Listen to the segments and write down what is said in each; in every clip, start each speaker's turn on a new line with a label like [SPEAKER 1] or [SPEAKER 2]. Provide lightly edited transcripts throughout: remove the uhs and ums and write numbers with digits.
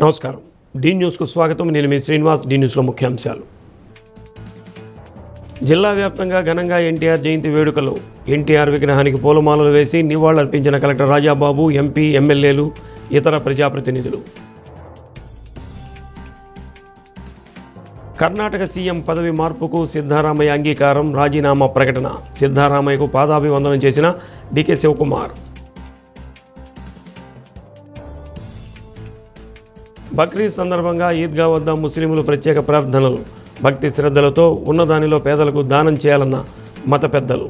[SPEAKER 1] నమస్కారం. డి న్యూస్కు స్వాగతం. నేను మీ శ్రీనివాస్. డి న్యూస్లో ముఖ్యాంశాలు. జిల్లా వ్యాప్తంగా ఘనంగా ఎన్టీఆర్ జయంతి వేడుకలు. ఎన్టీఆర్ విగ్రహానికి పూలమాలలు వేసి నివాళులర్పించిన కలెక్టర్ రాజాబాబు, ఎంపీ, ఎమ్మెల్యేలు, ఇతర ప్రజాప్రతినిధులు. కర్ణాటక సీఎం పదవి మార్పుకు సిద్ధరామయ్య అంగీకారం, రాజీనామా ప్రకటన. సిద్ధరామయ్యకు పాదాభివందనం చేసిన డికే శివకుమార్. బక్రీద్ సందర్భంగా ఈద్గా వద్ద ముస్లింలు ప్రత్యేక ప్రార్థనలు. భక్తి శ్రద్ధలతో ఉన్నదానిలో పేదలకు దానం చేయాలన్న మత పెద్దలు.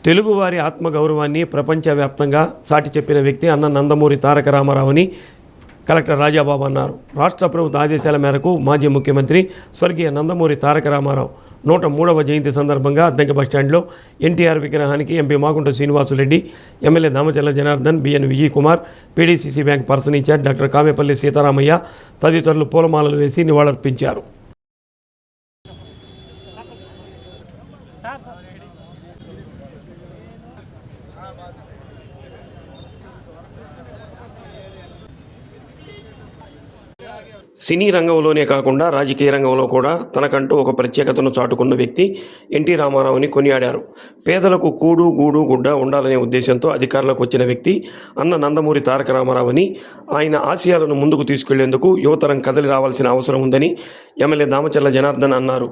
[SPEAKER 1] తెలుగువారి ఆత్మగౌరవాన్ని ప్రపంచవ్యాప్తంగా చాటి చెప్పిన వ్యక్తి అన్న నందమూరి తారక రామారావు అని కలెక్టర్ రాజాబాబు అన్నారు. రాష్ట్ర ప్రభుత్వ ఆదేశాల మేరకు మాజీ ముఖ్యమంత్రి స్వర్గీయ నందమూరి తారక రామారావు 103వ జయంతి సందర్భంగా అద్దంకి బస్టాండ్లో ఎన్టీఆర్ విగ్రహానికి MP Magunta Srinivasula Reddy, MLA Damacharla Janardhan, BN Vijay Kumar, PDCC bank person incharge doctor Kamepalli Seetharamaiah తదితరులు పూలమాలలు వేసి నివాళులర్పించారు. సినీ రంగంలోనే కాకుండా రాజకీయ రంగంలో కూడా తనకంటూ ఒక ప్రత్యేకతను చాటుకున్న వ్యక్తి ఎన్టీ రామారావుని కొనియాడారు. పేదలకు కూడు, గూడు, గుడ్డ ఉండాలనే ఉద్దేశంతో అధికారంలోకి వచ్చిన వ్యక్తి అన్న నందమూరి తారక రామారావుని ఆయన ఆశయాలను ముందుకు తీసుకెళ్లేందుకు యువతరం కదలి రావాల్సిన అవసరం ఉందని ఎమ్మెల్యే దామచర్ల జనార్దన్ అన్నారు.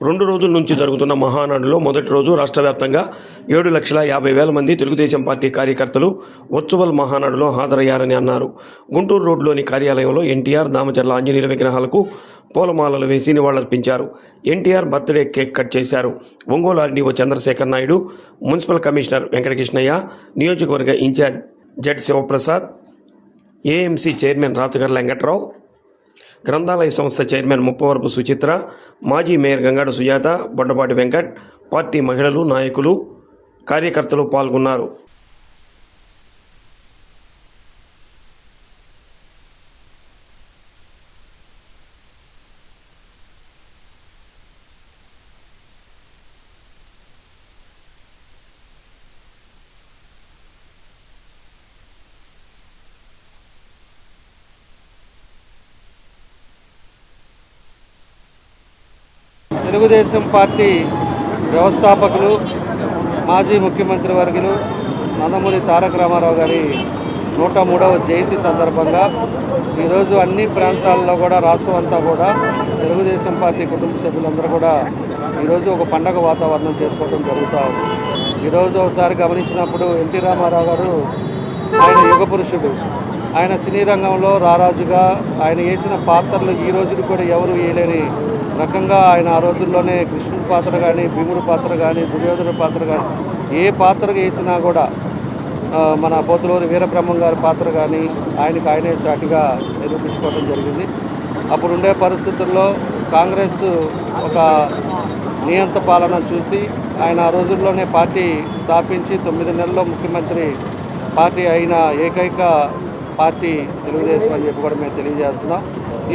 [SPEAKER 1] 2 రోజుల నుంచి జరుగుతున్న మహానాడులో మొదటి రోజు రాష్ట్ర వ్యాప్తంగా 7,50,000 మంది తెలుగుదేశం పార్టీ కార్యకర్తలు వర్చువల్ మహానాడులో హాజరయ్యారని అన్నారు. గుంటూరు రోడ్లోని కార్యాలయంలో ఎన్టీఆర్, దామచర్ల ఆంజనేయుల విగ్రహాలకు పూలమాలలు వేసి నివాళులర్పించారు. ఎన్టీఆర్ బర్త్డే కేక్ కట్ చేశారు. Ongole RDO Chandrasekhar Naidu, municipal commissioner Venkatakrishnaiah, నియోజకవర్గ in charge Z Sivaprasad, AMC chairman Rachagarla Venkatrao, గ్రంథాలయ సంస్థ చైర్మన్ ముప్పవరపు సుచిత్ర, మాజీ మేయర్ గంగాడ సుజాత, బొడ్డపాటి వెంకట్, పార్టీ మహిళలు, నాయకులు, కార్యకర్తలు పాల్గొన్నారు.
[SPEAKER 2] తెలుగుదేశం పార్టీ వ్యవస్థాపకులు, మాజీ ముఖ్యమంత్రి వర్యులు నందమూరి తారక రామారావు గారి 103వ జయంతి సందర్భంగా ఈరోజు అన్ని ప్రాంతాల్లో కూడా, రాష్ట్రం అంతా కూడా తెలుగుదేశం పార్టీ కుటుంబ సభ్యులందరూ కూడా ఈరోజు ఒక పండగ వాతావరణం చేసుకోవడం జరుగుతూ ఉంది. ఈరోజు ఒకసారి గమనించినప్పుడు ఎన్టీ రామారావు గారు ఆయన యుగ పురుషుడు. ఆయన సినీ రంగంలో రారాజుగా ఆయన వేసిన పాత్రలు ఈ రోజుకి కూడా ఎవరు వేయలేని రకంగా ఆయన ఆ రోజుల్లోనే కృష్ణుడి పాత్ర కానీ, భీముడి పాత్ర కానీ, దుర్యోధన పాత్ర కానీ ఏ పాత్రగా వేసినా కూడా మన పోతులూరి వీరబ్రహ్మం గారి పాత్ర కానీ ఆయనే సాటిగా నిరూపించుకోవడం జరిగింది. అప్పుడుండే పరిస్థితుల్లో కాంగ్రెస్ ఒక నియంత పాలన చూసి ఆయన ఆ రోజుల్లోనే పార్టీ స్థాపించి 9 నెలల్లో ముఖ్యమంత్రి పార్టీ అయిన ఏకైక పార్టీ తెలుగుదేశం అని చెప్పి కూడా మేము తెలియజేస్తున్నాం.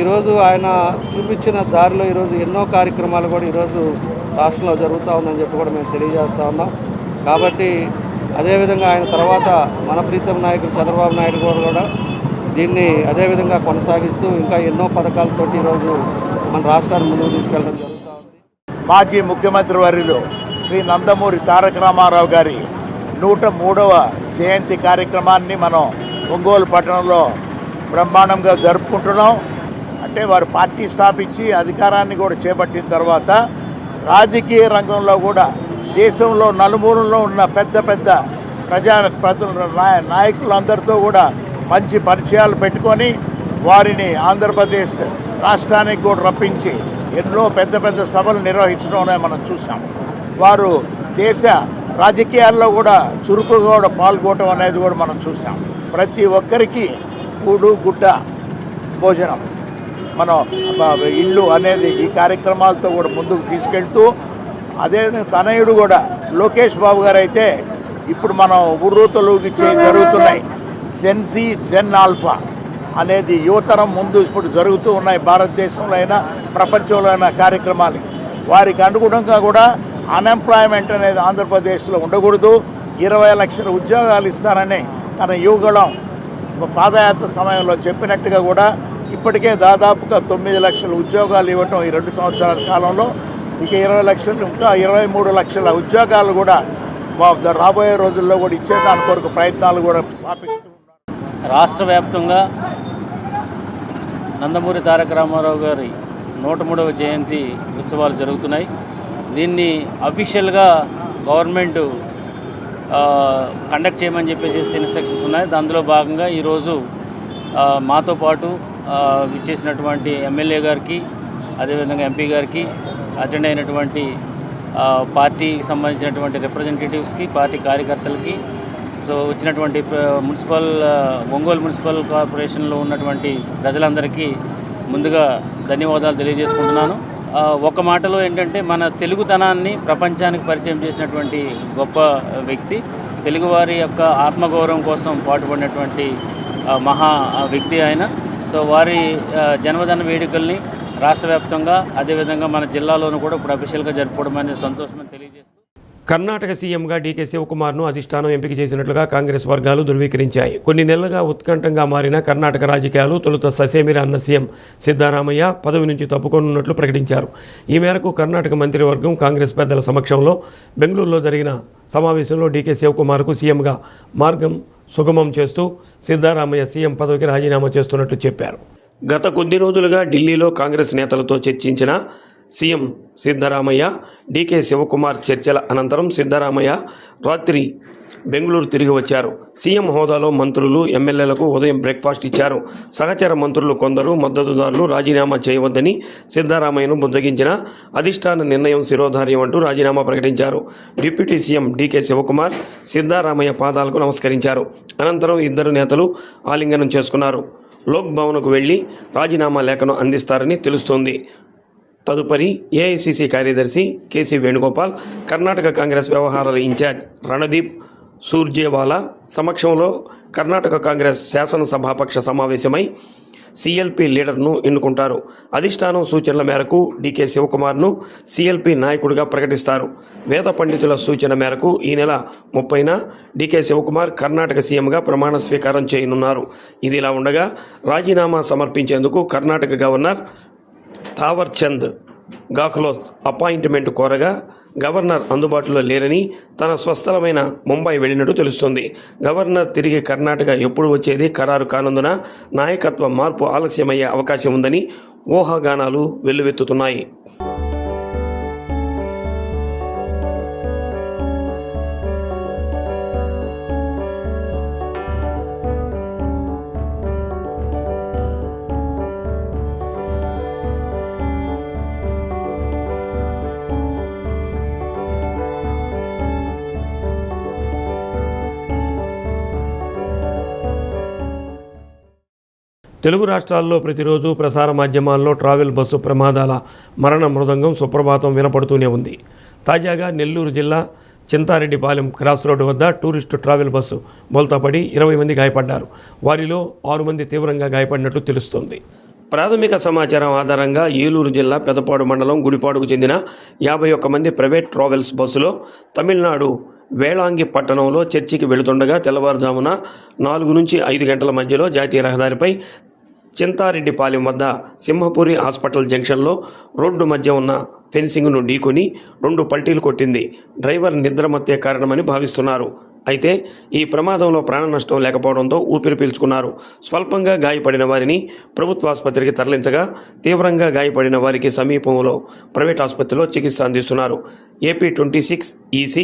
[SPEAKER 2] ఈరోజు ఆయన చూపించిన దారిలో ఈరోజు ఎన్నో కార్యక్రమాలు కూడా ఈరోజు రాష్ట్రంలో జరుగుతూ ఉందని చెప్పి కూడా మేము తెలియజేస్తూ ఉన్నాం. కాబట్టి అదేవిధంగా ఆయన తర్వాత మన ప్రీతం నాయకుడు చంద్రబాబు నాయుడు కూడా దీన్ని అదేవిధంగా కొనసాగిస్తూ ఇంకా ఎన్నో పథకాలతో ఈరోజు మన రాష్ట్రాన్ని ముందుకు తీసుకెళ్ళడం జరుగుతూ ఉంది.
[SPEAKER 3] మాజీ ముఖ్యమంత్రి వర్యులు శ్రీ నందమూరి తారక రామారావు గారి 103వ జయంతి కార్యక్రమాన్ని మనం ఒంగోలు పట్టణంలో బ్రహ్మాండంగా జరుపుకుంటున్నాం. అంటే వారు పార్టీ స్థాపించి అధికారాన్ని కూడా చేపట్టిన తర్వాత రాజకీయ రంగంలో కూడా దేశంలో నలుమూలల్లో ఉన్న పెద్ద పెద్ద నాయకులందరితో కూడా మంచి పరిచయాలు పెట్టుకొని వారిని ఆంధ్రప్రదేశ్ రాష్ట్రానికి కూడా రప్పించి ఎన్నో పెద్ద పెద్ద సభలు నిర్వహించడం మనం చూసాం. వారు దేశ రాజకీయాల్లో కూడా చురుకుగా కూడా పాల్గొనడం అనేది కూడా మనం చూసాం. ప్రతి ఒక్కరికి కూడు, గుడ్డ, భోజనం, మనం ఇల్లు అనేది ఈ కార్యక్రమాలతో కూడా ముందుకు తీసుకెళ్తూ అదేవిధంగా తనయుడు కూడా లోకేష్ బాబు గారు అయితే ఇప్పుడు మనం ఉర్రూతలూగిచ్చే జరుగుతున్నాయి జెన్సీ, జెన్ ఆల్ఫా అనేది యువతరం ముందు ఇప్పుడు జరుగుతూ ఉన్నాయి. భారతదేశంలో అయినా ప్రపంచంలో అయినా కార్యక్రమాలు వారికి అనుగుణంగా కూడా అన్ఎంప్లాయ్మెంట్ అనేది ఆంధ్రప్రదేశ్లో ఉండకూడదు, 20 లక్షల ఉద్యోగాలు ఇస్తారని తన యువగళం పాదయాత్ర సమయంలో చెప్పినట్టుగా కూడా ఇప్పటికే దాదాపుగా 9 లక్షల ఉద్యోగాలు ఇవ్వటం ఈ 2 సంవత్సరాల కాలంలో, ఇక 20 లక్షలు, ఇంకా 23 లక్షల ఉద్యోగాలు కూడా రాబోయే రోజుల్లో కూడా ఇచ్చేదాని కొరకు ప్రయత్నాలు కూడా స్థాపిస్తూ ఉన్నారు.
[SPEAKER 4] రాష్ట్ర వ్యాప్తంగా నందమూరి తారక రామారావు గారి 103వ జయంతి ఉత్సవాలు జరుగుతున్నాయి. దీన్ని అఫీషియల్గా గవర్నమెంట్ కండక్ట్ చేయమని చెప్పేసి ఇన్స్ట్రక్షన్స్ ఉన్నాయి. అందులో భాగంగా ఈరోజు మాతో పాటు విచ్చేసినటువంటి ఎమ్మెల్యే గారికి, అదేవిధంగా ఎంపీ గారికి, అటెండ్ అయినటువంటి పార్టీకి సంబంధించినటువంటి రిప్రజెంటేటివ్స్కి, పార్టీ కార్యకర్తలకి, సో వచ్చినటువంటి ఒంగోలు మున్సిపల్ కార్పొరేషన్లో ఉన్నటువంటి ప్రజలందరికీ ముందుగా ధన్యవాదాలు తెలియజేసుకుంటున్నాను. ఒక మాటలో ఏంటంటే, మన తెలుగుతనాన్ని ప్రపంచానికి పరిచయం చేసినటువంటి గొప్ప వ్యక్తి, తెలుగువారి యొక్క ఆత్మగౌరవం కోసం పాటుపడినటువంటి మహా వ్యక్తి ఆయన. సో వారి జన్మదిన వేడుకల్ని రాష్ట్ర వ్యాప్తంగా, అదేవిధంగా మన జిల్లాలోనూ కూడా ఇప్పుడు అఫీషియల్గా జరుపుకోవడం అనేది సంతోషమని తెలియజేస్తూ,
[SPEAKER 1] కర్ణాటక సీఎంగా డీకే శివకుమార్ను అధిష్టానం ఎంపిక చేసినట్లుగా కాంగ్రెస్ వర్గాలు ధృవీకరించాయి. కొన్ని నెలలుగా ఉత్కంఠంగా మారిన కర్ణాటక రాజకీయాలు తొలుత ససేమిరా అన్న సీఎం సిద్ధరామయ్య పదవి నుంచి తప్పుకోనున్నట్లు ప్రకటించారు. ఈ మేరకు కర్ణాటక మంత్రివర్గం కాంగ్రెస్ పెద్దల సమక్షంలో బెంగళూరులో జరిగిన సమావేశంలో డీకే శివకుమార్కు సీఎంగా మార్గం సుగమం చేస్తూ సిద్ధరామయ్య సీఎం పదవికి రాజీనామా చేస్తున్నట్లు చెప్పారు. గత కొద్ది రోజులుగా ఢిల్లీలో కాంగ్రెస్ నేతలతో చర్చించిన సీఎం సిద్ధరామయ్య, డీకే శివకుమార్ చర్చల అనంతరం సిద్ధరామయ్య రాత్రి బెంగళూరు తిరిగి వచ్చారు. సీఎం హోదాలో మంత్రులు, ఎమ్మెల్యేలకు ఉదయం బ్రేక్ఫాస్ట్ ఇచ్చారు. సహచర మంత్రులు కొందరు మద్దతుదారులు రాజీనామా చేయవద్దని సిద్ధరామయ్యను బుద్ధగించిన అధిష్టాన నిర్ణయం శిరోధార్యం అంటూ రాజీనామా ప్రకటించారు. Deputy CM DK Shivakumar Siddaramaiah పాదాలకు నమస్కరించారు. అనంతరం ఇద్దరు నేతలు ఆలింగనం చేసుకున్నారు. లోక్ భవన్కు వెళ్లి రాజీనామా లేఖను అందిస్తారని తెలుస్తోంది. తదుపరి ఏఐసిసి కార్యదర్శి కేసీ వేణుగోపాల్, కర్ణాటక కాంగ్రెస్ వ్యవహారాల ఇన్ఛార్జ్ రణదీప్ సూర్జేవాలా సమక్షంలో కర్ణాటక కాంగ్రెస్ శాసనసభాపక్ష సమావేశమై సిఎల్పి లీడర్ను ఎన్నుకుంటారు. అధిష్టానం సూచనల మేరకు డీకే శివకుమార్ను సిఎల్పి నాయకుడిగా ప్రకటిస్తారు. వేద పండితుల సూచన మేరకు ఈ నెల 30న డీకే శివకుమార్ కర్ణాటక సీఎంగా ప్రమాణ స్వీకారం చేయనున్నారు. ఇదిలా ఉండగా రాజీనామా సమర్పించేందుకు కర్ణాటక గవర్నర్ థావర్ చంద్ గెహ్లోట్ అపాయింట్మెంట్ కోరగా గవర్నర్ అందుబాటులో లేరని, తన స్వస్థలమైన ముంబై వెళ్ళినట్టు తెలుస్తుంది. గవర్నర్ తిరిగి కర్ణాటక ఎప్పుడు వచ్చేది ఖరారు కానందున నాయకత్వ మార్పు ఆలస్యమయ్యే అవకాశం ఉందని ఊహాగానాలు వెల్లువెత్తుతున్నాయి. తెలుగు రాష్ట్రాల్లో ప్రతిరోజు ప్రసార మాధ్యమాల్లో ట్రావెల్ బస్సు ప్రమాదాల మరణ మృదంగం సుప్రభాతం వినపడుతూనే ఉంది. తాజాగా నెల్లూరు జిల్లా చింతారెడ్డిపాలెం క్రాస్ రోడ్డు వద్ద టూరిస్టు ట్రావెల్ బస్సు బోల్తాపడి 20 మంది గాయపడ్డారు. వారిలో 6 మంది తీవ్రంగా గాయపడినట్లు తెలుస్తోంది. ప్రాథమిక సమాచారం ఆధారంగా ఏలూరు జిల్లా పెదపాడు మండలం గుడిపాడుకు చెందిన 51 మంది ప్రైవేట్ ట్రావెల్స్ బస్సులో తమిళనాడు వేళాంగి పట్టణంలో చర్చికి వెళుతుండగా తెల్లవారుజామున 4 నుంచి 5 గంటల మధ్యలో జాతీయ రహదారిపై చింతారెడ్డిపాలెం వద్ద సింహపురి హాస్పిటల్ జంక్షన్లో రోడ్డు మధ్య ఉన్న ఫెన్సింగ్ను ఢీకొని 2 పల్టీలు కొట్టింది. డ్రైవర్ నిద్రమత్తే కారణమని భావిస్తున్నారు. అయితే ఈ ప్రమాదంలో ప్రాణ నష్టం లేకపోవడంతో ఊపిరి పీల్చుకున్నారు. స్వల్పంగా గాయపడిన వారిని ప్రభుత్వ ఆసుపత్రికి తరలించగా తీవ్రంగా గాయపడిన వారికి సమీపంలో ప్రైవేట్ ఆసుపత్రిలో చికిత్స అందిస్తున్నారు. ఏపీ 26 EC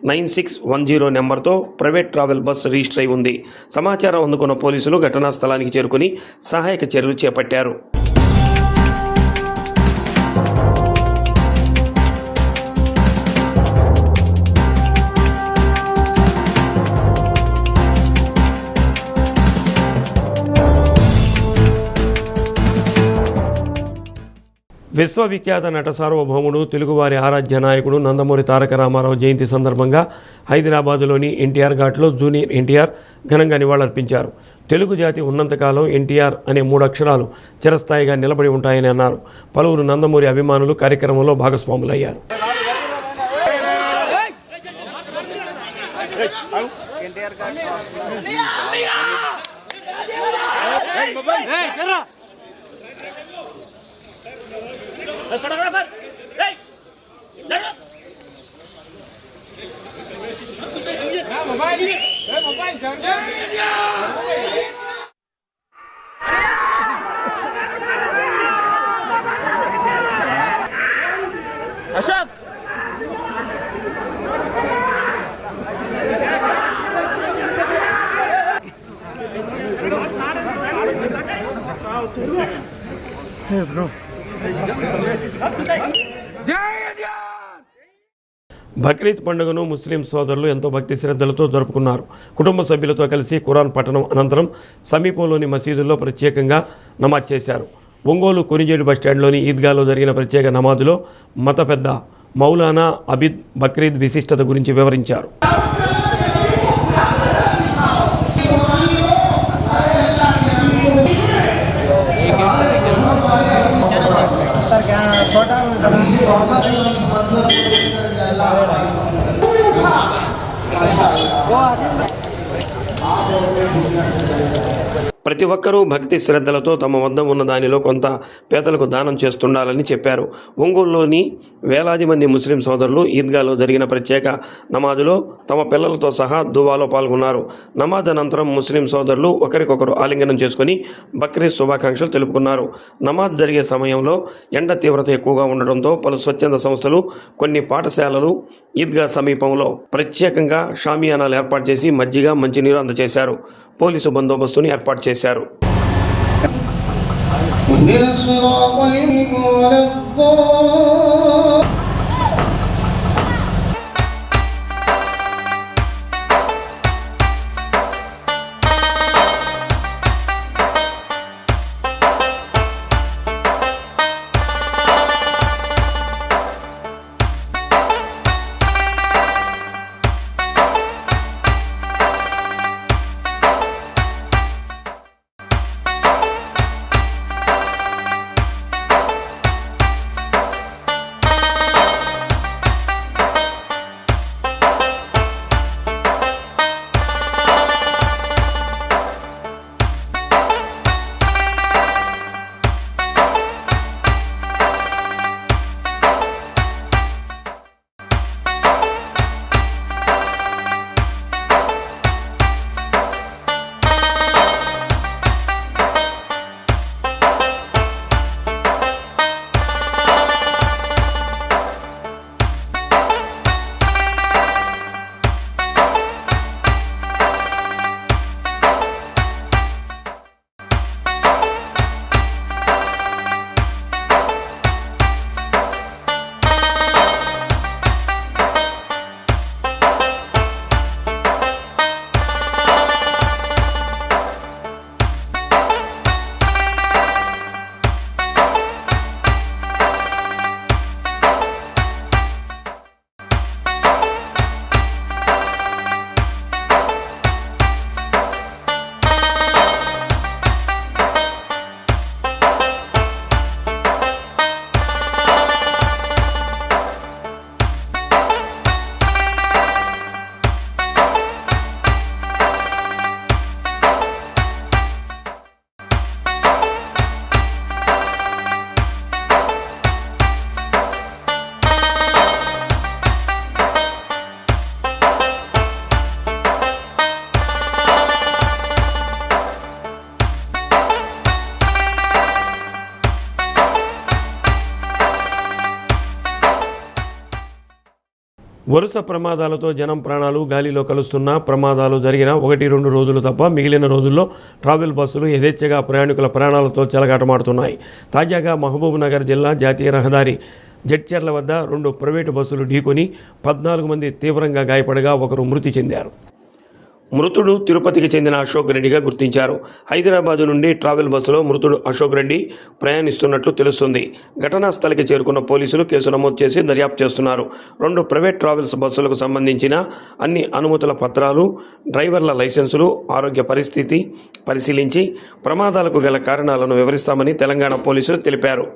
[SPEAKER 1] 9610 నెంబర్తో ప్రైవేట్ ట్రావెల్ బస్ రిజిస్టర్ అయి ఉంది. సమాచారం అందుకున్న పోలీసులు ఘటనా స్థలానికి చేరుకుని సహాయక చర్యలు చేపట్టారు. విశ్వవిఖ్యాత నట సార్వభౌముడు, తెలుగువారి ఆరాధ్య నాయకుడు నందమూరి తారక రామారావు జయంతి సందర్భంగా హైదరాబాదులోని ఎన్టీఆర్ ఘాట్లో జూనియర్ ఎన్టీఆర్ ఘనంగా నివాళులర్పించారు. తెలుగు జాతి ఉన్నంతకాలం ఎన్టీఆర్ అనే 3 అక్షరాలు చిరస్థాయిగా నిలబడి ఉంటాయని అన్నారు. పలువురు నందమూరి అభిమానులు కార్యక్రమంలో భాగస్వాములయ్యారు.
[SPEAKER 3] అశోక్
[SPEAKER 1] బక్రీద్ పండుగను ముస్లిం సోదరులు ఎంతో భక్తి శ్రద్ధలతో జరుపుకున్నారు. కుటుంబ సభ్యులతో కలిసి ఖురాన్ పఠనం అనంతరం సమీపంలోని మసీదుల్లో ప్రత్యేకంగా నమాజ్ చేశారు. ఒంగోలు కొనిజేడు బస్టాండ్లోని ఈద్గాలో జరిగిన ప్రత్యేక నమాజులో మత పెద్ద మౌలానా అబిద్ బక్రీద్ విశిష్టత గురించి వివరించారు. ప్రతి ఒక్కరూ భక్తి శ్రద్ధలతో తమ వద్ద ఉన్న దానిలో కొంత పేదలకు దానం చేస్తుండాలని చెప్పారు. ఒంగోలులోని వేలాది మంది ముస్లిం సోదరులు ఈద్గాలో జరిగిన ప్రత్యేక నమాజులో తమ పిల్లలతో సహా దువాలో పాల్గొన్నారు. నమాజ్ అనంతరం ముస్లిం సోదరులు ఒకరికొకరు ఆలింగనం చేసుకుని బక్రీద్ శుభాకాంక్షలు తెలుపుకున్నారు. నమాజ్ జరిగే సమయంలో ఎండ తీవ్రత ఎక్కువగా ఉండడంతో పలు స్వచ్ఛంద సంస్థలు, కొన్ని పాఠశాలలు ఈద్గా సమీపంలో ప్రత్యేకంగా షామియానాలు ఏర్పాటు చేసి మజ్జిగ, మంచినీరు అందజేశారు. పోలీసు బందోబస్తుని ఏర్పాటు చేశారు. వరుస ప్రమాదాలతో జనం ప్రాణాలు గాలిలో కలుస్తున్న ప్రమాదాలు జరిగిన 1-2 రోజులు తప్ప మిగిలిన రోజుల్లో ట్రావెల్ బస్సులు యథేచ్ఛగా ప్రయాణికుల ప్రాణాలతో చెలగాటమాడుతున్నాయి. తాజాగా మహబూబ్ నగర్ జిల్లా జాతీయ రహదారి జడ్చర్ల వద్ద 2 ప్రైవేటు బస్సులు ఢీకొని 14 మంది తీవ్రంగా గాయపడగా ఒకరు మృతి చెందారు. మృతుడు తిరుపతికి చెందిన అశోక్ రెడ్డిగా గుర్తించారు. హైదరాబాదు నుండి ట్రావెల్ బస్సులో మృతుడు అశోక్ రెడ్డి ప్రయాణిస్తున్నట్లు తెలుస్తుంది. ఘటనా స్థలికి చేరుకున్న పోలీసులు కేసు నమోదు చేసి దర్యాప్తు చేస్తున్నారు. 2 ప్రైవేట్ ట్రావెల్స్ బస్సులకు సంబంధించిన అన్ని అనుమతుల పత్రాలు, డ్రైవర్ల లైసెన్సులు, ఆరోగ్య పరిస్థితి పరిశీలించి ప్రమాదాలకు గల కారణాలను వివరిస్తామని తెలంగాణ పోలీసులు తెలిపారు.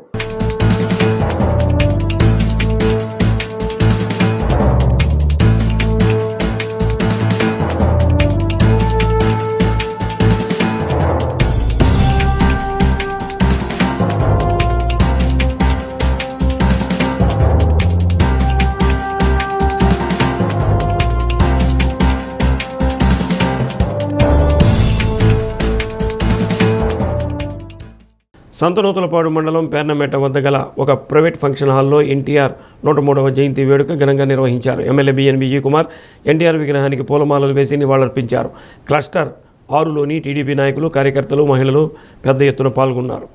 [SPEAKER 1] సంతనూతలపాడు మండలం పేర్నమెట్ట వద్ద గల ఒక ప్రైవేట్ ఫంక్షన్ హాల్లో ఎన్టీఆర్ 103వ జయంతి వేడుక ఘనంగా నిర్వహించారు. ఎమ్మెల్యే బిఎన్ విజయ్ కుమార్ ఎన్టీఆర్ విగ్రహానికి పూలమాలలు వేసి నివాళులర్పించారు. క్లస్టర్ 6లోని టీడీపీ నాయకులు, కార్యకర్తలు, మహిళలు పెద్ద ఎత్తున పాల్గొన్నారు.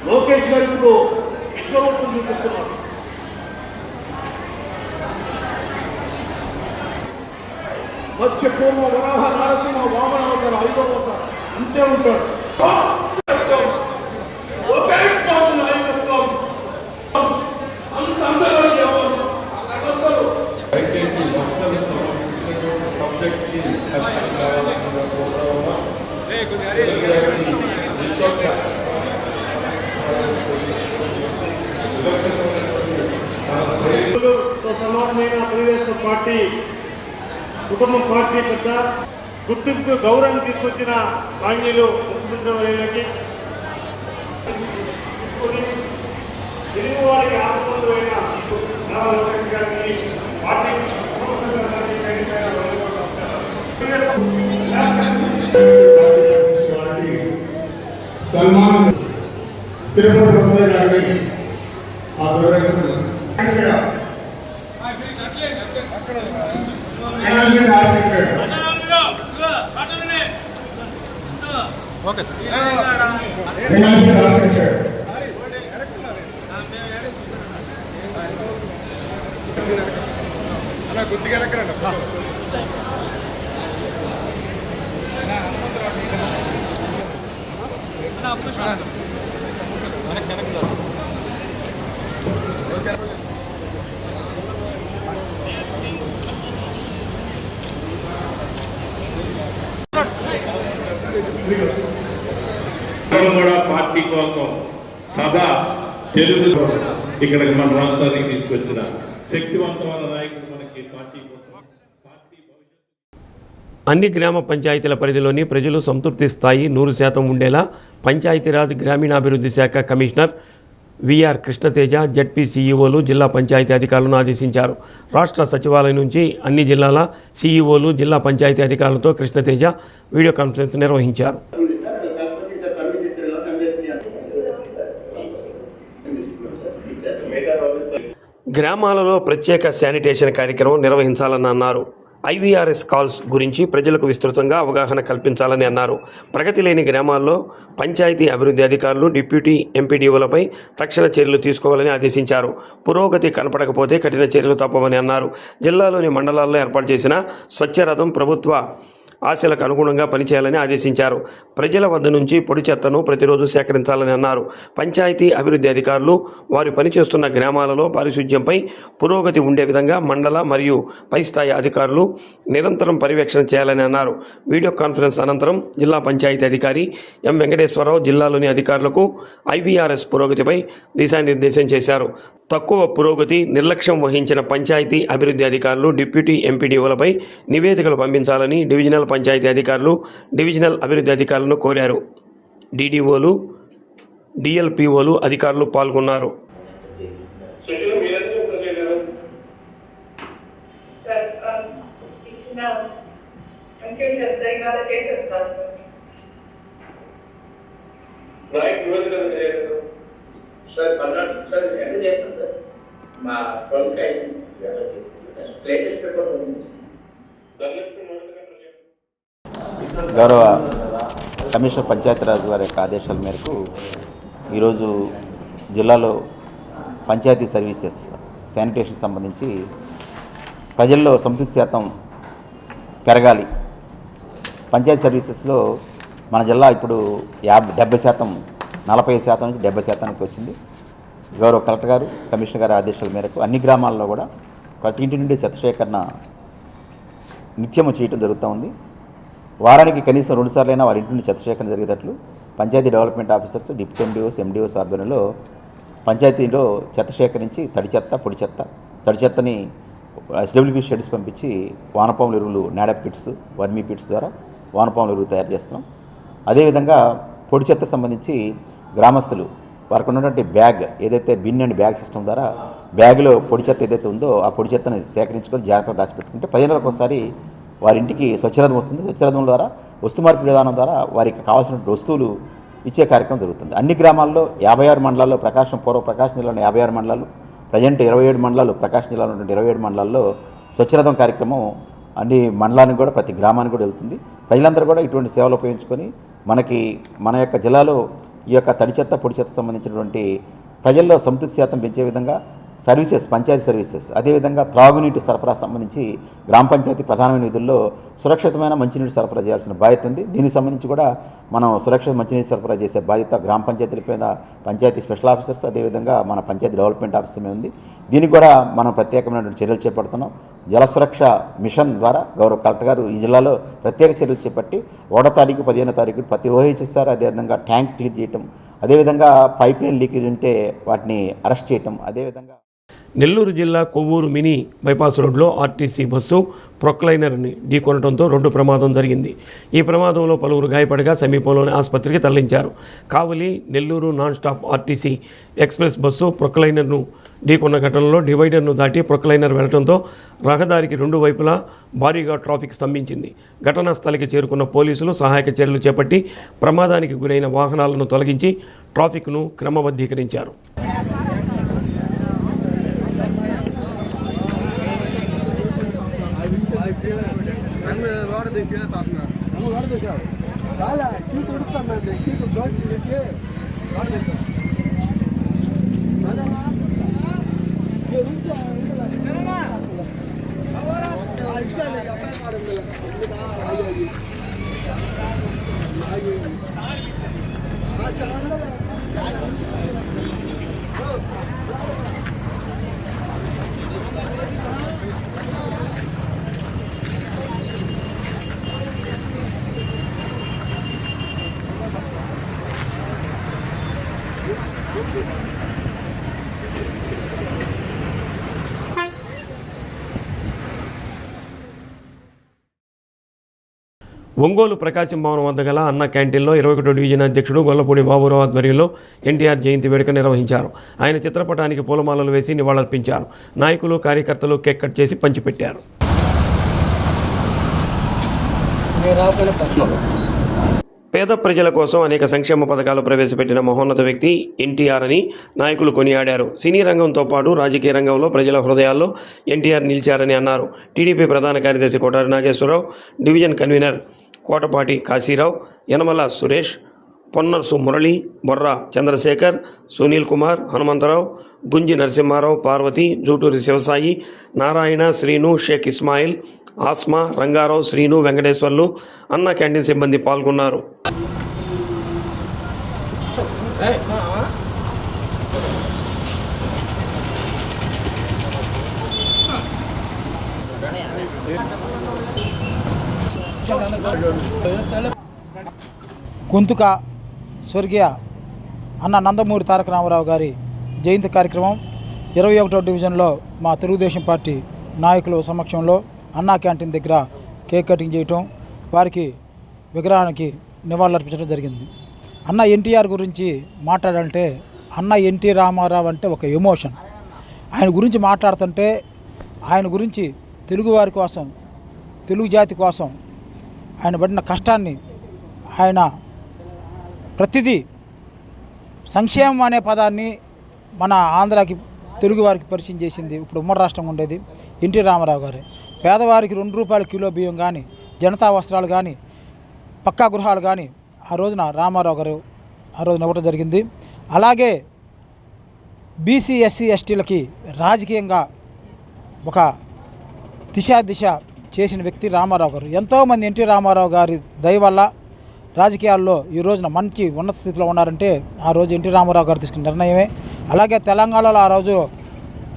[SPEAKER 3] లోకేష్ గారికి విశ్వరూపం చూపిస్తున్నారు. మత్స్య పూర్వ వరాహ నరసింహ వామన అవుతారు, 5వ అవుతారు, అంతే ఉంటాడు. సమానమైన తెలుగుదేశం పార్టీ కుటుంబ పార్టీ పెద్ద గుర్తింపు గౌరవం తీసుకొచ్చిన మాన్యులు ముఖ్యమంత్రి తెలుగు వారికి ఆత్మబంధువైన గారికి పార్టీ
[SPEAKER 5] సల్మాన్ తిరుపతి గారికి కొద్దిగా
[SPEAKER 6] కూడా పార్టీ కోసం సదా తెలుగు ఇక్కడికి మన రాష్ట్రానికి తీసుకొచ్చిన శక్తివంతమైన నాయకుడు మనకి పార్టీ
[SPEAKER 1] అన్ని గ్రామ పంచాయతీల పరిధిలోని ప్రజలు సంతృప్తి స్థాయి 100% ఉండేలా పంచాయతీరాజ్ గ్రామీణాభివృద్ధి శాఖ కమిషనర్ విఆర్ కృష్ణతేజ జడ్పీ సీఈఓలు జిల్లా పంచాయతీ అధికారులను ఆదేశించారు. రాష్ట్ర సచివాలయం నుంచి అన్ని జిల్లాల సీఈఓలు జిల్లా పంచాయతీ అధికారులతో కృష్ణతేజ వీడియో కాన్ఫరెన్స్ నిర్వహించారు. గ్రామాలలో ప్రత్యేక శానిటేషన్ కార్యక్రమం నిర్వహించాలని అన్నారు. IVRS కాల్స్ గురించి ప్రజలకు విస్తృతంగా అవగాహన కల్పించాలని అన్నారు. ప్రగతి లేని గ్రామాల్లో పంచాయతీ అభివృద్ధి అధికారులు, డిప్యూటీ ఎంపీడీఓలపై తక్షణ చర్యలు తీసుకోవాలని ఆదేశించారు. పురోగతి కనపడకపోతే కఠిన చర్యలు తప్పవని అన్నారు. జిల్లాలోని మండలాల్లో ఏర్పాటు చేసిన స్వచ్ఛరథం ప్రభుత్వ ఆశలకు అనుగుణంగా పనిచేయాలని ఆదేశించారు. ప్రజల వద్ద నుంచి పొడి చెత్తను ప్రతిరోజు సేకరించాలని అన్నారు. పంచాయతీ అభివృద్ధి అధికారులు వారు పనిచేస్తున్న గ్రామాలలో పారిశుధ్యంపై పురోగతి ఉండే విధంగా మండల మరియు పై స్థాయి అధికారులు నిరంతరం పర్యవేక్షణ చేయాలని అన్నారు. వీడియో కాన్ఫరెన్స్ అనంతరం జిల్లా పంచాయతీ అధికారి ఎం వెంకటేశ్వరరావు జిల్లాలోని అధికారులకు IVRS పురోగతిపై దిశానిర్దేశం చేశారు. తక్కువ పురోగతి, నిర్లక్ష్యం వహించిన పంచాయతీ అభివృద్ధి అధికారులు, డిప్యూటీ ఎంపీడీఓలపై నివేదికలు పంపించాలని డివిజనల్ పంచాయతీ అధికారులు, డివిజనల్ అభివృద్ధి అధికారులను కోరారు. DDOలు, DLPOలు అధికారులు పాల్గొన్నారు.
[SPEAKER 7] సార్ ఎంత చేస్తాం సార్ మా లేటెస్ట్ పేపర్
[SPEAKER 8] గౌరవ కమిషనర్ పంచాయతీరాజ్ వారి యొక్క ఆదేశాల మేరకు ఈరోజు జిల్లాలో పంచాయతీ సర్వీసెస్ శానిటేషన్ సంబంధించి ప్రజల్లో సంతృప్తి శాతం పెరగాలి. పంచాయతీ సర్వీసెస్లో మన జిల్లా ఇప్పుడు 70%, 40% నుంచి 70%కి వచ్చింది. గౌరవ కలెక్టర్ గారు, కమిషనర్ గారి ఆదేశాల మేరకు అన్ని గ్రామాల్లో కూడా ప్రతి ఇంటి నుండి చెత్త సేకరణ నిత్యము చేయటం జరుగుతూ ఉంది. వారానికి కనీసం 2 సార్లైనా వారి ఇంటి నుండి చెత్త సేకరణ జరిగేటట్లు panchayat development officers, deputy MDOs, MDOs ఆధ్వర్యంలో పంచాయతీలో చెత్త సేకరించి తడి చెత్త, పొడి చెత్త, తడి చెత్తని SWP షెడ్స్ పంపించి వానపాముల ఎరువులు, నాడప్ పిట్స్, వర్మీ పిట్స్ ద్వారా వానపాముల ఎరువులు తయారు చేస్తున్నాం. అదేవిధంగా పొడి చెత్త సంబంధించి గ్రామస్తులు వారికి ఉన్నటువంటి బ్యాగ్ ఏదైతే బిన్ అండ్ బ్యాగ్ సిస్టమ్ ద్వారా బ్యాగ్లో పొడి చెత్త ఏదైతే ఉందో ఆ పొడి చెత్తని సేకరించుకొని జాగ్రత్తగా దాచిపెట్టుకుంటే 10 నెలలకు ఒకసారి వారి ఇంటికి స్వచ్ఛరథం వస్తుంది. స్వచ్ఛరథం ద్వారా వస్తు మార్పిడి విధానం ద్వారా వారికి కావాల్సిన వస్తువులు ఇచ్చే కార్యక్రమం జరుగుతుంది. అన్ని గ్రామాల్లో 56 మండలాల్లో ప్రకాశం జిల్లాలో 56 మండలాలు, ప్రజెంట్ 27 మండలాలు, ప్రకాశం జిల్లాలో ఉన్నటువంటి 27 మండలాల్లో స్వచ్ఛరథం కార్యక్రమం అన్ని మండలానికి కూడా ప్రతి గ్రామానికి కూడా వెళ్తుంది. ప్రజలందరూ కూడా ఇటువంటి సేవలు ఉపయోగించుకొని మన యొక్క జిల్లాలో ఈ యొక్క తడి చెత్త, పొడి చెత్త సంబంధించినటువంటి ప్రజల్లో సంతృప్తి శాతం పెంచే విధంగా సర్వీసెస్, పంచాయతీ సర్వీసెస్, అదేవిధంగా త్రాగునీటి సరఫరా సంబంధించి గ్రామ పంచాయతీ ప్రధానమైన విధుల్లో సురక్షితమైన మంచినీటి సరఫరా చేయాల్సిన బాధ్యత ఉంది. దీనికి సంబంధించి కూడా మనం సురక్షిత మంచినీటి సరఫరా చేసే బాధ్యత గ్రామ పంచాయతీల పైన పంచాయతీ స్పెషల్ ఆఫీసర్స్, అదేవిధంగా మన పంచాయతీ డెవలప్మెంట్ ఆఫీసర్ మీద ఉంది. దీనికి కూడా మనం ప్రత్యేకమైనటువంటి చర్యలు చేపడుతున్నాం. జల సురక్ష మిషన్ ద్వారా గౌరవ కలెక్టర్ గారు ఈ జిల్లాలో ప్రత్యేక చర్యలు చేపట్టి 1వ తారీఖు, 15వ తారీఖు ప్రతి OHSR అదేవిధంగా ట్యాంక్ క్లియర్ చేయటం, అదేవిధంగా పైప్ లైన్ లీకేజ్ ఉంటే వాటిని అరెస్ట్ చేయటం, అదేవిధంగా
[SPEAKER 1] నెల్లూరు జిల్లా కొవ్వూరు మినీ బైపాస్ రోడ్లో ఆర్టీసీ బస్సు ప్రొక్లైనర్ని ఢీకొనడంతో రోడ్డు ప్రమాదం జరిగింది. ఈ ప్రమాదంలో పలువురు గాయపడగా సమీపంలోని ఆసుపత్రికి తరలించారు. Kavali Nellore non stop RTC express bus ప్రొక్లైనర్ను ఢీకొన్న ఘటనలో డివైడర్ను దాటి ప్రొక్లైనర్ వెళ్లడంతో రహదారికి 2 వైపులా భారీగా ట్రాఫిక్ స్తంభించింది. ఘటనా స్థలికి చేరుకున్న పోలీసులు సహాయక చర్యలు చేపట్టి ప్రమాదానికి గురైన వాహనాలను తొలగించి ట్రాఫిక్ను క్రమబద్ధీకరించారు. ఒంగోలు ప్రకాశం భవనం వద్ద గల అన్న క్యాంటీన్లో 21వ డివిజన్ అధ్యక్షుడు గొల్లపూడి బాబురావు ఆధ్వర్యంలో ఎన్టీఆర్ జయంతి వేడుక నిర్వహించారు. ఆయన చిత్రపటానికి పూలమాలలు వేసి నివాళులర్పించారు. నాయకులు, కార్యకర్తలు కేక్ కట్ చేసి పంచిపెట్టారు. పేద ప్రజల కోసం అనేక సంక్షేమ పథకాలు ప్రవేశపెట్టిన మహోన్నత వ్యక్తి ఎన్టీఆర్ అని నాయకులు కొనియాడారు. సినీ రంగంతో పాటు రాజకీయ రంగంలో ప్రజల హృదయాల్లో ఎన్టీఆర్ నిలిచారని అన్నారు. టీడీపీ ప్రధాన కార్యదర్శి కోటారి నాగేశ్వరరావు, డివిజన్ కన్వీనర్ కోటపాటి కాశీరావు, యనమల సురేష్, పొన్నర్సు మురళి, బొర్రా చంద్రశేఖర్, సునీల్ కుమార్, హనుమంతరావు, గుంజి నరసింహారావు, పార్వతి, జూటూరి శివసాయి, నారాయణ, శ్రీను, షేక్ ఇస్మాయిల్, ఆస్మా, రంగారావు, శ్రీను, వెంకటేశ్వర్లు, అన్న క్యాంటీన్ సిబ్బంది పాల్గొన్నారు.
[SPEAKER 9] గొంతుక స్వర్గీయ అన్న నందమూరి తారక రామారావు గారి జయంతి కార్యక్రమం 21వ డివిజన్లో మా తెలుగుదేశం పార్టీ నాయకుల సమక్షంలో అన్నా క్యాంటీన్ దగ్గర కేక్ కటింగ్ చేయటం, వారికి విగ్రహానికి నివాళులర్పించడం జరిగింది. అన్న ఎన్టీఆర్ గురించి మాట్లాడాలంటే అన్న ఎన్టీ రామారావు అంటే ఒక ఎమోషన్. ఆయన గురించి మాట్లాడుతుంటే ఆయన గురించి తెలుగువారి కోసం, తెలుగు జాతి కోసం ఆయన పడిన కష్టాన్ని, ఆయన ప్రతిదీ సంక్షేమం అనే పదాన్ని మన ఆంధ్రాకి, తెలుగు వారికి పరిచయం చేసింది ఇప్పుడు ఉమ్మడి రాష్ట్రంగా ఉండేది ఎన్టీ రామారావు గారే. పేదవారికి 2 రూపాయల కిలో బియ్యం కానీ, జనతా వస్త్రాలు కానీ, పక్కా గృహాలు కానీ ఆ రోజున రామారావు గారు ఆ రోజున ఇవ్వడం జరిగింది. అలాగే బీసీ, ఎస్సీ, ఎస్టీలకి రాజకీయంగా ఒక దిశ చేసిన వ్యక్తి రామారావు గారు. ఎంతోమంది ఎన్టీ రామారావు గారి దయ వల్ల రాజకీయాల్లో ఈ రోజున మంచి ఉన్నత స్థితిలో ఉన్నారంటే ఆ రోజు ఎన్టీ రామారావు గారు తీసుకున్న నిర్ణయమే. అలాగే తెలంగాణలో ఆ రోజు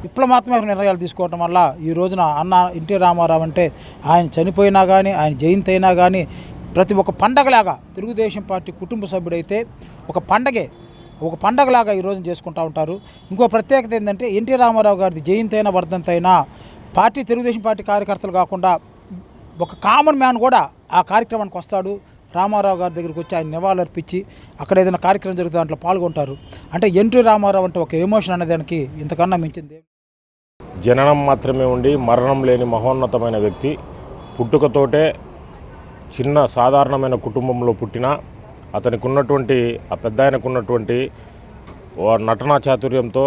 [SPEAKER 9] విప్లవాత్మక నిర్ణయాలు తీసుకోవటం వల్ల ఈ రోజున అన్న ఎన్టీ రామారావు అంటే ఆయన చనిపోయినా కానీ, ఆయన జయంతి అయినా కానీ ప్రతి ఒక్క పండగలాగా తెలుగుదేశం పార్టీ కుటుంబ సభ్యుడైతే ఒక పండగలాగా ఈరోజు చేసుకుంటూ ఉంటారు. ఇంకో ప్రత్యేకత ఏంటంటే ఎన్టీ రామారావు గారిది జయంతి అయినా వర్ధంతి అయినా తెలుగుదేశం పార్టీ కార్యకర్తలు కాకుండా ఒక కామన్ మ్యాన్ కూడా ఆ కార్యక్రమానికి వస్తాడు. రామారావు గారి దగ్గరికి వచ్చి ఆయన నివాళులు అర్పించి అక్కడ ఏదైనా కార్యక్రమం జరిగితే దాంట్లో పాల్గొంటారు. అంటే ఎన్టీ రామారావు అంటే ఒక ఎమోషన్ అనేదానికి ఇంతకన్నా మించింది.
[SPEAKER 10] జననం మాత్రమే ఉండి మరణం లేని మహోన్నతమైన వ్యక్తి. పుట్టుకతోటే చిన్న సాధారణమైన కుటుంబంలో పుట్టిన అతనికి ఉన్నటువంటి ఆ పెద్ద ఆయనకున్నటువంటి నటనా చాతుర్యంతో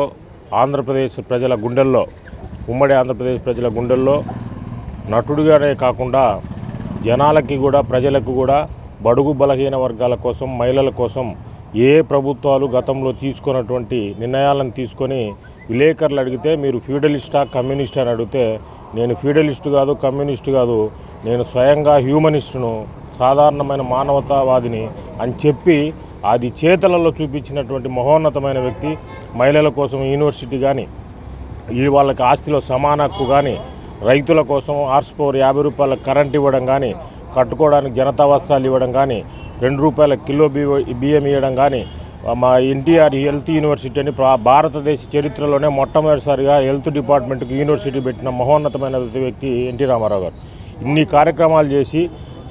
[SPEAKER 10] ఆంధ్రప్రదేశ్ ప్రజల గుండెల్లో, ఉమ్మడి ఆంధ్రప్రదేశ్ ప్రజల గుండెల్లో నటుడిగానే కాకుండా జనాలకి కూడా, ప్రజలకు కూడా, బడుగు బలహీన వర్గాల కోసం, మహిళల కోసం ఏ ప్రభుత్వాలు గతంలో తీసుకున్నటువంటి నిర్ణయాలను తీసుకొని విలేకరులు అడిగితే మీరు ఫ్యూడలిస్టా కమ్యూనిస్టా అని అడిగితే నేను ఫ్యూడలిస్టు కాదు, కమ్యూనిస్టు కాదు, నేను స్వయంగా హ్యూమనిస్టును, సాధారణమైన మానవతావాదిని అని చెప్పి అది చేతలలో చూపించినటువంటి మహోన్నతమైన వ్యక్తి. మహిళల కోసం యూనివర్సిటీ కానీ, వాళ్ళకి ఆస్తిలో సమాన హక్కు కానీ, రైతుల కోసం హార్స్ పవర్ 50 రూపాయల కరెంట్ ఇవ్వడం కానీ, కట్టుకోవడానికి జనతా వస్త్రాలు ఇవ్వడం కానీ, 2 రూపాయల కిలో బియ్యం ఇవ్వడం కానీ, మా ఎన్టీఆర్ హెల్త్ యూనివర్సిటీ అని భారతదేశ చరిత్రలోనే మొట్టమొదటిసారిగా హెల్త్ డిపార్ట్మెంట్కి యూనివర్సిటీ పెట్టిన మహోన్నతమైన వ్యక్తి ఎన్టీ రామారావు గారు. ఇన్ని కార్యక్రమాలు చేసి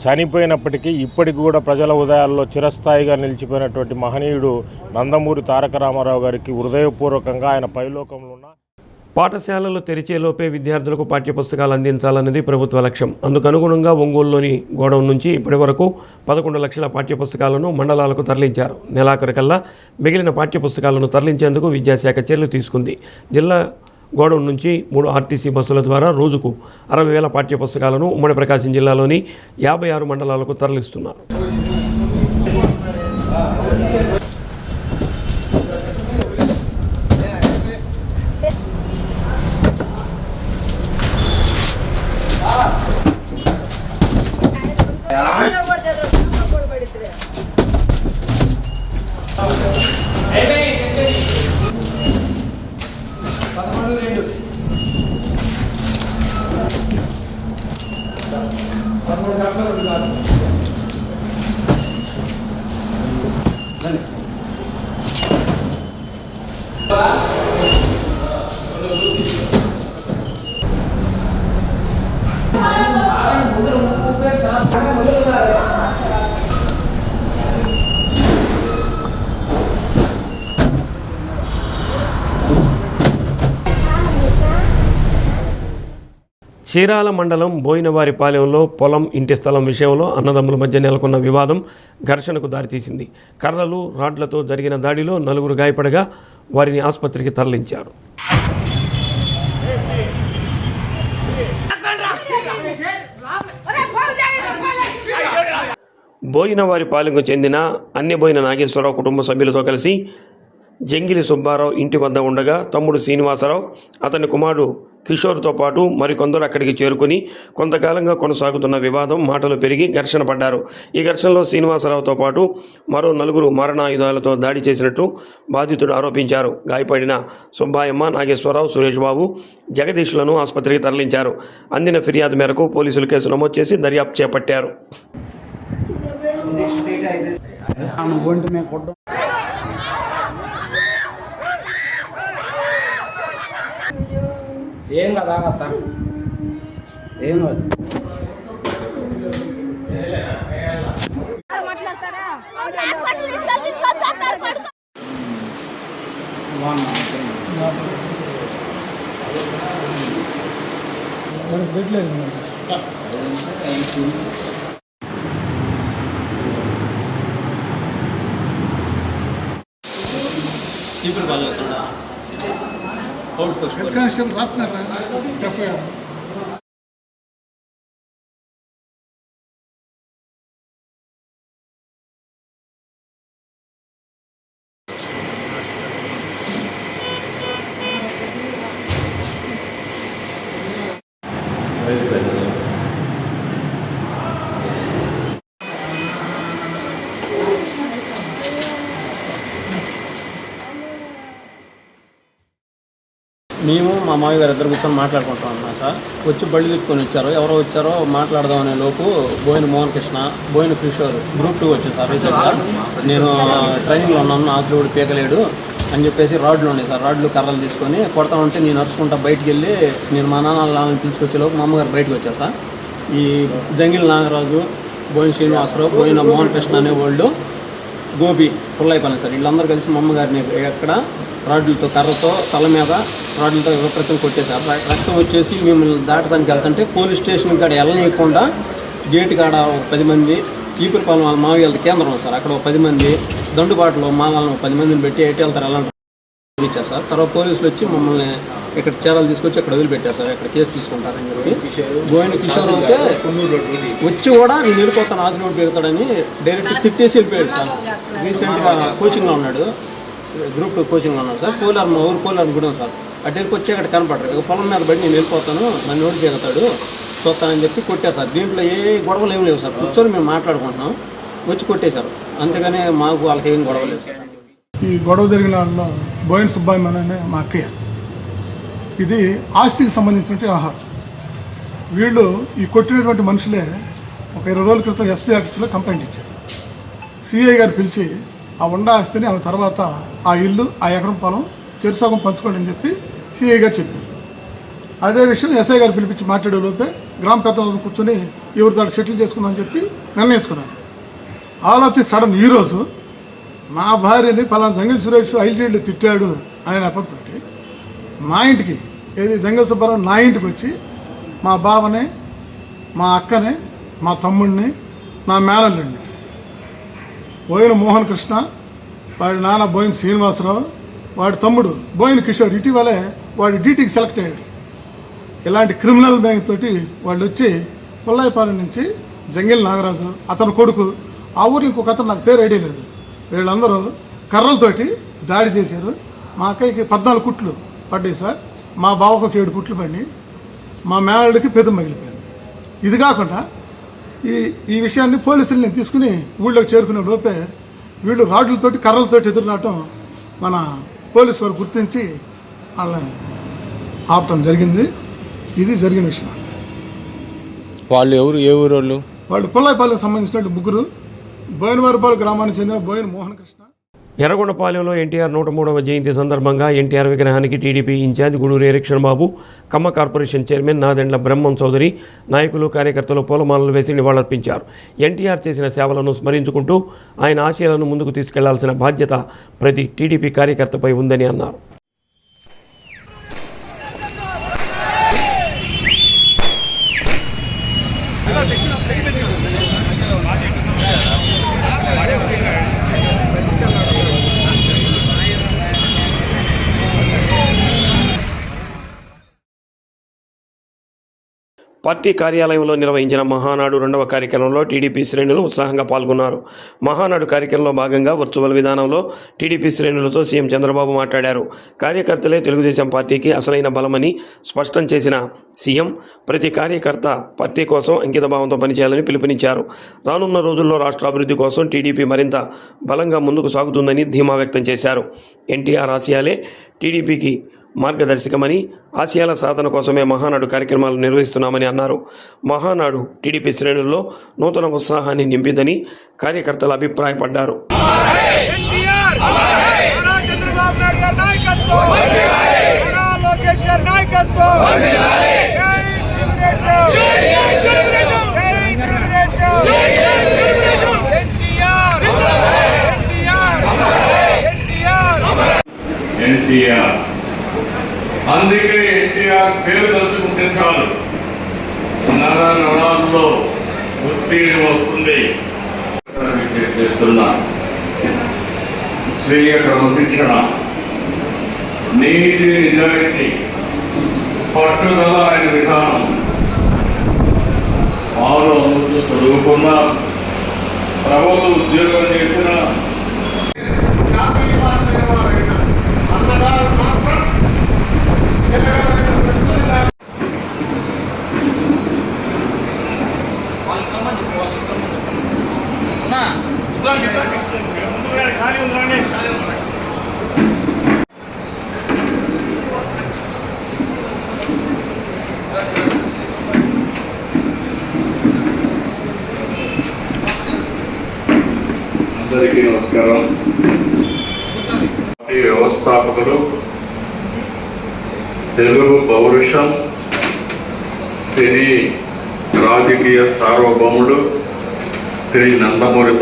[SPEAKER 10] చనిపోయినప్పటికీ ఇప్పటికి కూడా ప్రజల హృదయాల్లో చిరస్థాయిగా నిలిచిపోయినటువంటి మహనీయుడు నందమూరి తారక రామారావు గారికి హృదయపూర్వకంగా ఆయన పైలోకంలో ఉన్న
[SPEAKER 1] పాఠశాలలు తెరిచేలోపే విద్యార్థులకు పాఠ్యపుస్తకాలు అందించాలన్నది ప్రభుత్వ లక్ష్యం. అందుకు అనుగుణంగా ఒంగోలులోని గోడౌన్ నుంచి ఇప్పటి వరకు 11 లక్షల పాఠ్యపుస్తకాలను మండలాలకు తరలించారు. నెలాఖరుకల్లా మిగిలిన పాఠ్యపుస్తకాలను తరలించేందుకు విద్యాశాఖ చర్యలు తీసుకుంది. జిల్లా గోడౌన్ నుంచి 3 ఆర్టీసీ బస్సుల ద్వారా రోజుకు 60,000 పాఠ్యపుస్తకాలను ఉమ్మడి ప్రకాశం జిల్లాలోని 56 మండలాలకు తరలిస్తున్నారు. చీరాల మండలం బోయినవారిపాలెంలో పొలం, ఇంటి స్థలం విషయంలో అన్నదమ్ముల మధ్య నెలకొన్న వివాదం ఘర్షణకు దారితీసింది. కర్రలు, రాడ్లతో జరిగిన దాడిలో 4 గాయపడగా వారిని ఆసుపత్రికి తరలించారు. బోయినవారిపాలెంకు చెందిన అన్నెబోయిన నాగేశ్వరరావు కుటుంబ సభ్యులతో కలిసి జంగిలి సుబ్బారావు ఇంటి వద్ద ఉండగా తమ్ముడు శ్రీనివాసరావు, అతని కుమారుడు కిషోర్తో పాటు మరికొందరు అక్కడికి చేరుకుని కొంతకాలంగా కొనసాగుతున్న వివాదం మాటలు పెరిగి ఘర్షణ పడ్డారు. ఈ ఘర్షణలో శ్రీనివాసరావుతో పాటు మరో 4 మారణాయుధాలతో దాడి చేసినట్లు బాధితుడు ఆరోపించారు. గాయపడిన సుబ్బాయమ్మ, నాగేశ్వరరావు, సురేష్ బాబు, జగదీష్లను ఆసుపత్రికి తరలించారు. అందిన ఫిర్యాదు మేరకు పోలీసులు కేసు నమోదు చేసి దర్యాప్తు చేపట్టారు.
[SPEAKER 2] ఏం కదా అత్త, ఏం కాదు.
[SPEAKER 11] మేము మా మామయ్య గారు ఇద్దరు కూర్చొని మాట్లాడుకుంటాం అన్నా సార్. వచ్చి బళ్ళు తిప్పుకొని వచ్చారు. ఎవరో వచ్చారో మాట్లాడదాం అనే లోపు బోయిన మోహన్ కృష్ణ, బోయిన కిషోర్ గ్రూప్ 2 వచ్చారు సార్. రీసెంట్గా నేను ట్రైనింగ్లో ఉన్నాను, ఆకులు పీకలేడు అని చెప్పేసి రాడ్లు ఉన్నాయి సార్. రాడ్లు కర్రలు తీసుకొని కొడతా ఉంటే నేను నడుచుకుంటా బయటికి వెళ్ళి నేను మా నాన్నని తీసుకొచ్చేలోపు మా అమ్మగారు బయటకు వచ్చారు సార్. ఈ జంగిల్ నాగరాజు, బోయిన శ్రీనివాసరావు, బోయిన మోహన్ కృష్ణ అనేవాళ్ళు, గోపి, పుల్లైపల్లి సార్, వీళ్ళందరూ కలిసి మా అమ్మగారిని ఎక్కడ రాడ్లతో కర్రతో తల మీద రాడ్లతో విపరీతం కొట్టేశారు. రక్తం వచ్చేసి మిమ్మల్ని దాటడానికి వెళ్తుంటే పోలీస్ స్టేషన్ కాడ వెళ్ళనీయకుండా గేటు కాడ 10 మంది, ఈపురపాలెం వాళ్ళ మావయ్య కేంద్రం సార్, అక్కడ 10 మంది, దండుబాటులో మా వాళ్ళని 10 మందిని పెట్టి ఎటు వెళ్తారు వెళ్ళంటారు ఇచ్చారు సార్. తర్వాత పోలీసులు వచ్చి మమ్మల్ని ఇక్కడ చీరాలు తీసుకొచ్చి అక్కడ వదిలిపెట్టారు సార్. ఇక్కడ కేసు తీసుకుంటారని చెప్పి బోయిన కిషోర్ అయితే వచ్చి కూడా నేను వెళ్ళిపోతాను, ఆదిలోకి పెడతాడని డైరెక్ట్ తిట్టేసి వెళ్ళిపోయాడు సార్. రీసెంట్గా కోచింగ్లో ఉన్నాడు, గ్రూప్ 2 కోచింగ్లో ఉన్నాడు సార్. పోలార్ మా ఊరు పోలార్ కూడా సార్. అటు వచ్చి అక్కడ కనపడరు. ఇక పొలం మీద పడి నేను వెళ్ళిపోతాను, నన్ను ఓడి దిగుతాడు, చూస్తానని చెప్పి కొట్టా సార్. దీంట్లో ఏ గొడవలు ఏమి లేవు సార్. కూర్చొని మేము మాట్లాడుకుంటున్నాం, వచ్చి కొట్టేశారు. అంతేగాని మాకు వాళ్ళకి ఏం గొడవ లేదు సార్.
[SPEAKER 5] ఈ గొడవ జరిగిన వాళ్ళలో బోయిన సుబ్బాయి అనే మా అక్కయ్య. ఇది ఆస్తికి సంబంధించినటువంటి ఆహారం. వీళ్ళు ఈ కొట్టినటువంటి మనుషులే ఒక 20 రోజుల క్రితం ఎస్పీ ఆఫీసులో కంప్లైంట్ ఇచ్చారు. సిఐ గారు పిలిచి ఆ ఉండా ఆస్తిని ఆమె తర్వాత ఆ ఇల్లు, ఆ ఎకరం పొలం చెరుసగం పంచుకోండి అని చెప్పి సిఐ గారు చెప్పారు. అదే విషయం ఎస్ఐ గారు పిలిపించి మాట్లాడే లోపే గ్రామ పెద్దలను కూర్చొని ఎవరి దాడు సెటిల్ చేసుకుందామని చెప్పి నిర్ణయించుకున్నారు. ఆల్ ఆఫ్ ది సడన్ ఈరోజు మా భార్యని పలానా జంగిల్ సురేష్ ఐల్టీళ్ళు తిట్టాడు అనే నెపంతో మా ఇంటికి, ఏది జంగిల్ సుబ్బారావు నా ఇంటికి వచ్చి మా బావని, మా అక్కని, మా తమ్ముడిని, నా మేనల్లుడిని, బోయిన మోహన్ కృష్ణ, వాడి నాన్న బోయిన శ్రీనివాసరావు, వాడి తమ్ముడు బోయిన కిషోర్ ఇటీవలే వాడి డ్యూటీకి సెలెక్ట్ అయ్యాడు. ఇలాంటి క్రిమినల్ బ్యాంక్ తోటి వాళ్ళు వచ్చి పుల్లాయిపాలెం నుంచి జంగిల్ నాగరాజు, అతని కొడుకు, ఆ ఊర్లో ఇంకొక అతను నాకు పేరు ఐడియా లేదు, వీళ్ళందరూ కర్రలతోటి దాడి చేశారు. మా అక్కయ్యకి 14 కుట్లు పడ్డాయి సార్. మా బావకు 7 కుట్లు పడి, మా మేనల్లుడికి పెదం మగిలిపోయింది. ఇది కాకుండా ఈ విషయాన్ని పోలీసుల్ని తీసుకుని ఊళ్ళోకి చేరుకునే లోపే వీళ్ళు రాడ్లతోటి కర్రలతోటి ఎదురురావటం మన పోలీసు వారు గుర్తించి వాళ్ళని ఆపటం జరిగింది. ఇది జరిగిన విషయం.
[SPEAKER 10] వాళ్ళు ఎవరు, ఏ ఊరు వాళ్ళు?
[SPEAKER 5] వాళ్ళు పుల్లాయిపాలెంకి సంబంధించినట్టు 3, బోయినవారిపాలెం గ్రామానికి చెందిన బోయిన మోహన్ కృష్ణ.
[SPEAKER 1] ఎర్రగొండపాలెంలో ఎన్టీఆర్ 103వ జయంతి సందర్భంగా ఎన్టీఆర్ విగ్రహానికి టీడీపీ ఇన్ఛార్జ్ గూడూరు ఎరిక్షన్ బాబు, కమ్మ కార్పొరేషన్ చైర్మన్ నాదెండ్ల బ్రహ్మం చౌదరి, నాయకులు, కార్యకర్తలు పూలమాలలు వేసి నివాళులర్పించారు. ఎన్టీఆర్ చేసిన సేవలను స్మరించుకుంటూ ఆయన ఆశయాలను ముందుకు తీసుకెళ్లాల్సిన బాధ్యత ప్రతి టీడీపీ కార్యకర్తపై ఉందని అన్నారు. పార్టీ కార్యాలయంలో నిర్వహించిన మహానాడు 2వ కార్యక్రమంలో టీడీపీ శ్రేణులు ఉత్సాహంగా పాల్గొన్నారు. మహానాడు కార్యక్రమంలో భాగంగా వర్చువల్ విధానంలో టీడీపీ శ్రేణులతో సీఎం చంద్రబాబు మాట్లాడారు. కార్యకర్తలే తెలుగుదేశం పార్టీకి అసలైన బలమని స్పష్టం చేసిన సీఎం ప్రతి కార్యకర్త పార్టీ కోసం అంకితభావంతో పనిచేయాలని పిలుపునిచ్చారు. రానున్న రోజుల్లో రాష్ట్ర అభివృద్ధి కోసం టీడీపీ మరింత బలంగా ముందుకు సాగుతుందని ధీమా వ్యక్తం చేశారు. ఎన్టీఆర్ ఆశయాలే టీడీపీకి మార్గదర్శకమని, ఆశయాల సాధన కోసమే మహానాడు కార్యక్రమాలు నిర్వహిస్తున్నామని అన్నారు. మహానాడు టీడీపీ శ్రేణుల్లో నూతన ఉత్సాహాన్ని నింపిందని కార్యకర్తలు అభిప్రాయపడ్డారు.
[SPEAKER 6] అందుకే ఎన్టీఆర్ పేరు తలుచుకుంటే చాలు నరాల్లో ఉత్తీర్ణం వస్తుంది. చేస్తున్న స్వీయ క్రమశిక్షణ, నీతి, నిజాయితీ, పట్టుదల ఆయన విధానం. 6 అమృతులు చదువుకున్న, ప్రభుత్వ ఉద్యోగం చేసిన అందరికీ నమస్కారం. పార్టీ వ్యవస్థాపకులు, తెలుగు పౌరుషం, సినీ రాజకీయ సార్వభౌముడు శ్రీ నందమూరి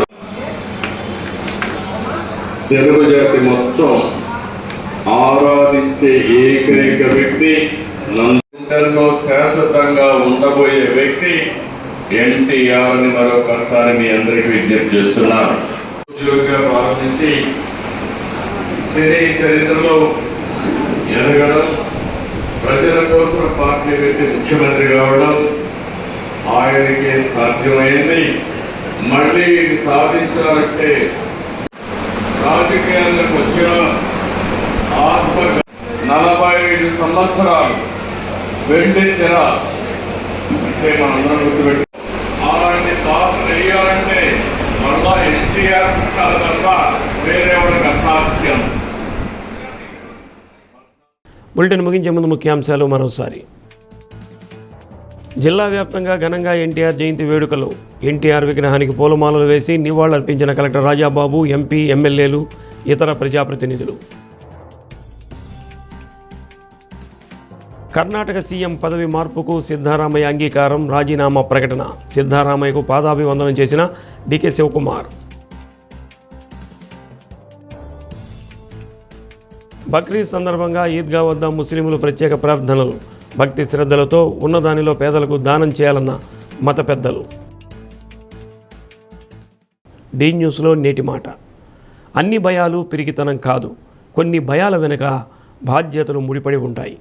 [SPEAKER 6] తెలుగు జాతి మొత్తం ఆరాధించే ఏకైక వ్యక్తి, నందరిలో శాశ్వతంగా ఉండబోయే వ్యక్తి ఎన్టీఆర్ అని మరొకసారి మీ అందరికీ విజ్ఞప్తి చేస్తున్నారు. ఉద్యోగిగా ప్రారంభించి సినీ చరిత్రలో ఎదగడం, ప్రజల కోసం పార్టీ పెట్టి ముఖ్యమంత్రి కావడం ఆయనకి సాధ్యమైంది. మళ్ళీ ఇది సాధించాలంటే రాజకీయాలకు వచ్చిన 45 సంవత్సరాలు వెండి తెర అంటే మనందరం గుర్తుపెట్టి అలాంటి పాత్ర వేయాలంటే మళ్ళా ఎన్టీఆర్ తప్ప వేరేవాడికి అసాధ్యం.
[SPEAKER 1] బులెటిన్ ముగించే ముందు ముఖ్యాంశాలు మరోసారి. జిల్లా వ్యాప్తంగా ఘనంగా ఎన్టీఆర్ జయంతి వేడుకలు. ఎన్టీఆర్ విగ్రహానికి పూలమాలలు వేసి నివాళులర్పించిన కలెక్టర్ రాజాబాబు, ఎంపీ, ఎమ్మెల్యేలు, ఇతర ప్రజాప్రతినిధులు. కర్ణాటక సీఎం పదవి మార్పుకు సిద్ధరామయ్య అంగీకారం, రాజీనామా ప్రకటన. సిద్ధరామయ్యకు పాదాభివందనం చేసిన డికే శివకుమార్. బక్రీద్ సందర్భంగా ఈద్గా వద్ద ముస్లింలు ప్రత్యేక ప్రార్థనలు. భక్తి శ్రద్ధలతో ఉన్నదానిలో పేదలకు దానం చేయాలన్న మత పెద్దలు. డి న్యూస్లో నేటి మాట. అన్ని భయాలు పిరికితనం కాదు, కొన్ని భయాల వెనుక బాధ్యతలు ముడిపడి ఉంటాయి.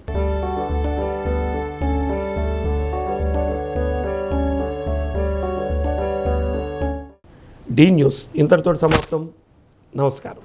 [SPEAKER 1] డి న్యూస్ ఇంతటితో సమాప్తం. నమస్కారం.